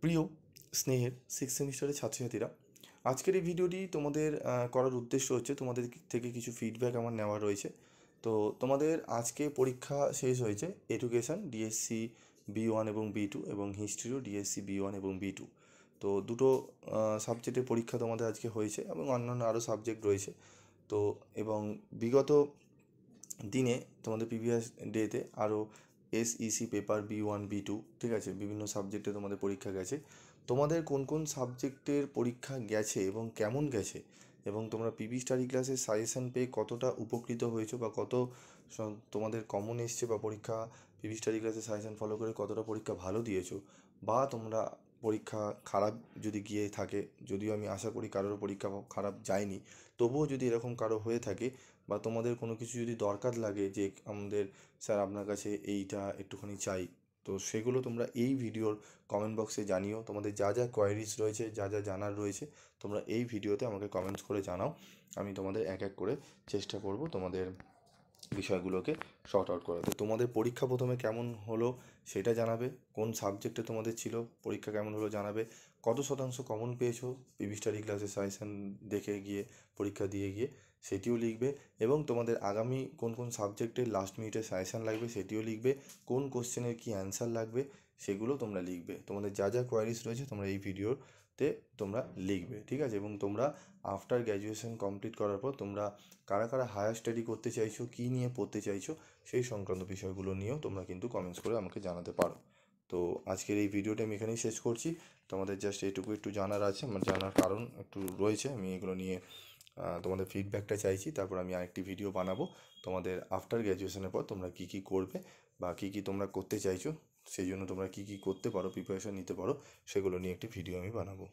প্রিয় স্নেহের সিক্স সেমিস্টারের ছাত্রছাত্রীরা, আজকের এই ভিডিওটি তোমাদের করার উদ্দেশ্য হচ্ছে তোমাদের থেকে কিছু ফিডব্যাক আমার নেওয়া রয়েছে। তো তোমাদের আজকে পরীক্ষা শেষ হয়েছে, এডুকেশান ডিএসসি B1 এবং B2 এবং হিস্ট্রিও ডিএসসি B1 এবং B2। তো দুটো সাবজেক্টের পরীক্ষা তোমাদের আজকে হয়েছে এবং অন্যান্য আরও সাবজেক্ট রয়েছে। তো এবং বিগত দিনে তোমাদের প্রিভিয়াস ডেতে আরও SEC পেপার B1 B2, ঠিক আছে, বিভিন্ন সাবজেক্টে তোমাদের পরীক্ষা গেছে। তোমাদের কোন কোন সাবজেক্টের পরীক্ষা গেছে এবং কেমন গেছে, এবং তোমরা পিভি স্টাডি ক্লাসের সাজেশন পেয়ে কতটা উপকৃত হয়েছো বা কত তোমাদের কমন এসছে, বা পরীক্ষা পিভি স্টাডি ক্লাসের সাজেশন ফলো করে কতটা পরীক্ষা ভালো দিয়েছো, বা তোমরা পরীক্ষা খারাপ যদি গিয়ে থাকে, যদিও আমি আশা করি কারোর পরীক্ষা খারাপ যায়নি, তবুও যদি এরকম কারো হয়ে থাকে বা তোমাদের কোনো কিছু যদি দরকার লাগে যে আমাদের স্যার আপনার কাছে এইটা একটুখানি চাই, তো সেগুলো তোমরা এই ভিডিওর কমেন্ট বক্সে জানিও। তোমাদের যা যা কোয়ারিজ রয়েছে, যা যা জানার রয়েছে, তোমরা এই ভিডিওতে আমাকে কমেন্টস করে জানাও। আমি তোমাদের এক এক করে চেষ্টা করব তোমাদের বিষয়গুলোকে শর্ট আউট করাতে। তোমাদের পরীক্ষা প্রথমে কেমন হলো সেটা জানাবে, কোন সাবজেক্টে তোমাদের ছিল, পরীক্ষা কেমন হলো জানাবে, কত শতাংশ কমন পেয়েছো পিভি স্টাডি ক্লাসের সাজেশন দেখে গিয়ে, পরীক্ষা দিয়ে গিয়ে, সেটিও লিখবে। এবং তোমাদের আগামী কোন কোন সাবজেক্টের লাস্ট মিনিটের সাজেশন লাগবে সেটিও লিখবে। কোন কোশ্চেনের কী অ্যান্সার লাগবে সেগুলো তোমরা লিখবে। তোমাদের যা যা কোয়ারিজ রয়েছে তোমরা এই ভিডিওতে তোমরা লিখবে, ঠিক আছে। এবং তোমরা আফটার গ্র্যাজুয়েশন কমপ্লিট করার পর তোমরা কারা কারা হায়ার স্টাডি করতে চাইছো, কী নিয়ে পড়তে চাইছো, সেই সংক্রান্ত বিষয়গুলো নিয়েও তোমরা কিন্তু কমেন্টস করে আমাকে জানাতে পারো। তো আজকের এই ভিডিওটা আমি এখানেই শেষ করছি। তোমাদের জাস্ট এইটুকু একটু জানার আছে, আমার জানার কারণ একটু রয়েছে, আমি এগুলো নিয়ে তোমাদের ফিডব্যাকটা চাইছি। তারপর আমি আরেকটি ভিডিও বানাবো তোমাদের আফটার গ্র্যাজুয়েশনের পর তোমরা কী কী করবে বা কী কী তোমরা করতে চাইছো, সেই জন্য তোমরা কী কী করতে পারো, প্রিপারেশন নিতে পারো, সেগুলো নিয়ে একটি ভিডিও আমি বানাবো।